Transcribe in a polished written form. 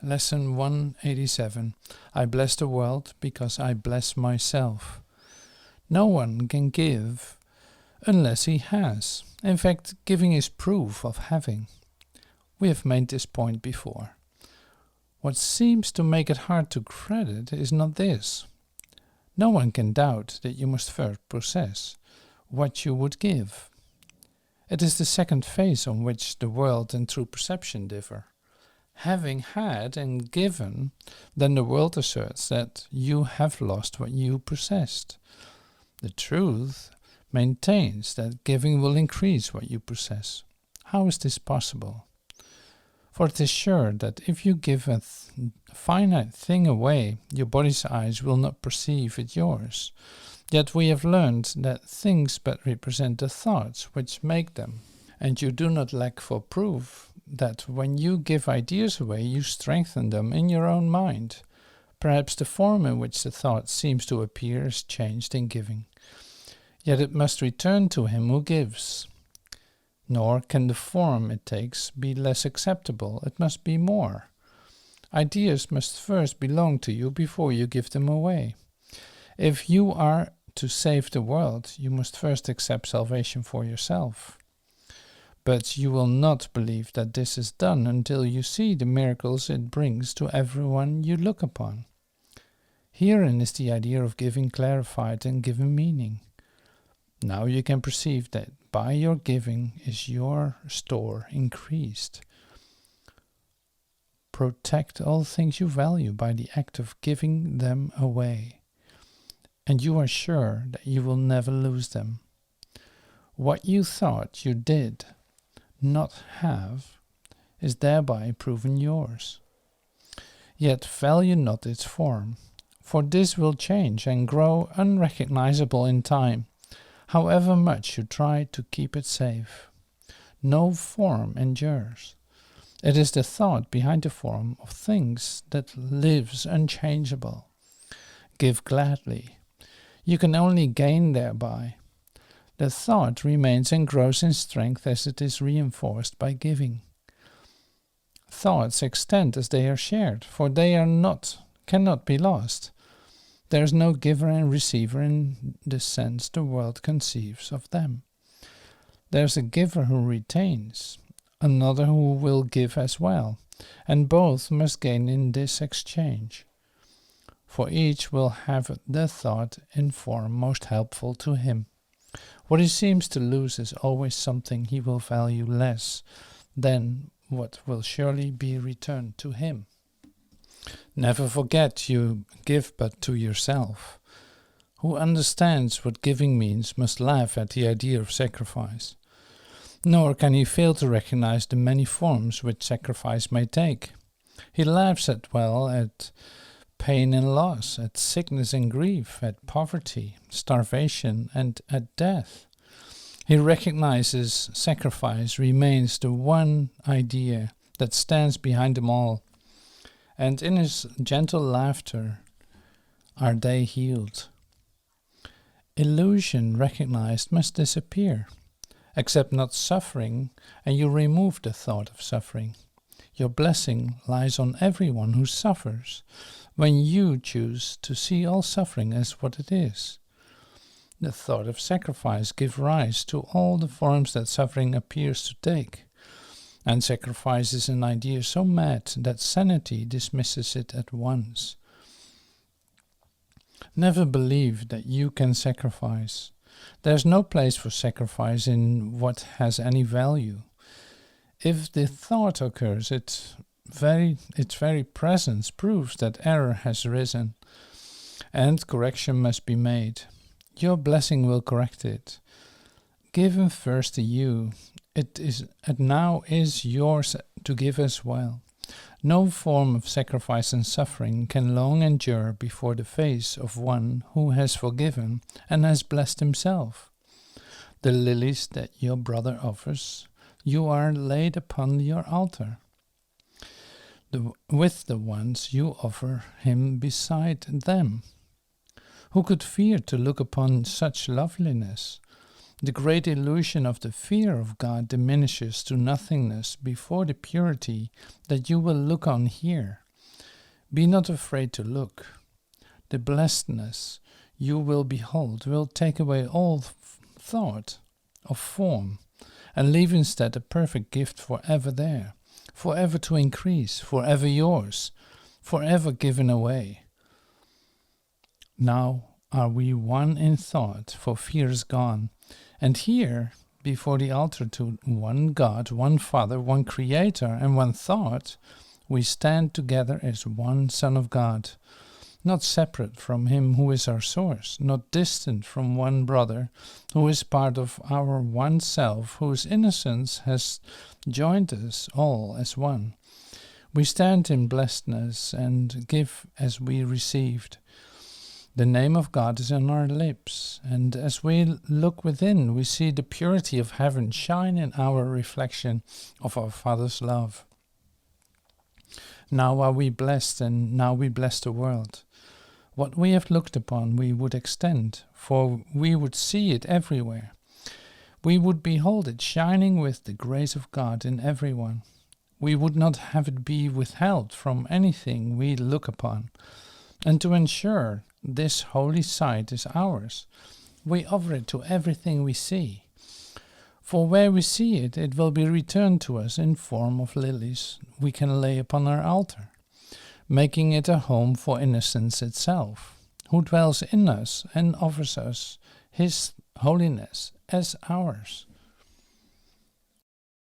Lesson 187. I bless the world because I bless myself. No one can give unless he has. In fact, giving is proof of having. We have made this point before. What seems to make it hard to credit is not this. No one can doubt that you must first possess what you would give. It is the second phase on which the world and true perception differ. Having had and given, then the world asserts that you have lost what you possessed. The truth maintains that giving will increase what you possess. How is this possible? For it is sure that if you give a finite thing away, your body's eyes will not perceive it yours. Yet we have learned that things but represent the thoughts which make them. And you do not lack for proof that when you give ideas away, you strengthen them in your own mind. Perhaps the form in which the thought seems to appear is changed in giving. Yet it must return to him who gives. Nor can the form it takes be less acceptable, it must be more. Ideas must first belong to you before you give them away. If you are to save the world, you must first accept salvation for yourself. But you will not believe that this is done until you see the miracles it brings to everyone you look upon. Herein is the idea of giving clarified and given meaning. Now you can perceive that by your giving is your store increased. Protect all things you value by the act of giving them away, and you are sure that you will never lose them. What you thought you did not have is thereby proven yours. Yet value not its form, for this will change and grow unrecognizable in time, however much you try to keep it safe. No form endures. It is the thought behind the form of things that lives unchangeable. Give gladly. You can only gain thereby. The thought remains and grows in strength as it is reinforced by giving. Thoughts extend as they are shared, for they cannot be lost. There is no giver and receiver in the sense the world conceives of them. There is a giver who retains, another who will give as well, and both must gain in this exchange. For each will have the thought in form most helpful to him. What he seems to lose is always something he will value less than what will surely be returned to him. Never forget you give but to yourself. Who understands what giving means must laugh at the idea of sacrifice. Nor can he fail to recognize the many forms which sacrifice may take. He laughs at pain and loss, at sickness and grief, at poverty, starvation, and at death. He recognizes sacrifice remains the one idea that stands behind them all, and in his gentle laughter are they healed. Illusion recognized must disappear. Accept not suffering, and you remove the thought of suffering. Your blessing lies on everyone who suffers, when you choose to see all suffering as what it is. The thought of sacrifice gives rise to all the forms that suffering appears to take, and sacrifice is an idea so mad that sanity dismisses it at once. Never believe that you can sacrifice. There is no place for sacrifice in what has any value. If the thought occurs, its very presence proves that error has risen, and correction must be made. Your blessing will correct it. Given first to you, it now is yours to give as well. No form of sacrifice and suffering can long endure before the face of one who has forgiven and has blessed himself. The lilies that your brother offers, you are laid upon your altar, with the ones you offer him beside them. Who could fear to look upon such loveliness? The great illusion of the fear of God diminishes to nothingness before the purity that you will look on here. Be not afraid to look. The blessedness you will behold will take away all thought of form, and leave instead a perfect gift forever there, forever to increase, forever yours, forever given away. Now are we one in thought, for fear is gone, and here, before the altar to one God, one Father, one Creator, and one thought, we stand together as one Son of God, not separate from Him who is our source, not distant from one brother who is part of our one self, whose innocence has joined us all as one. We stand in blessedness and give as we received. The name of God is on our lips, and as we look within, we see the purity of heaven shine in our reflection of our Father's love. Now are we blessed, and now we bless the world. What we have looked upon we would extend, for we would see it everywhere. We would behold it shining with the grace of God in everyone. We would not have it be withheld from anything we look upon. And to ensure this holy sight is ours, we offer it to everything we see. For where we see it, it will be returned to us in form of lilies we can lay upon our altar, making it a home for innocence itself, who dwells in us and offers us His holiness as ours.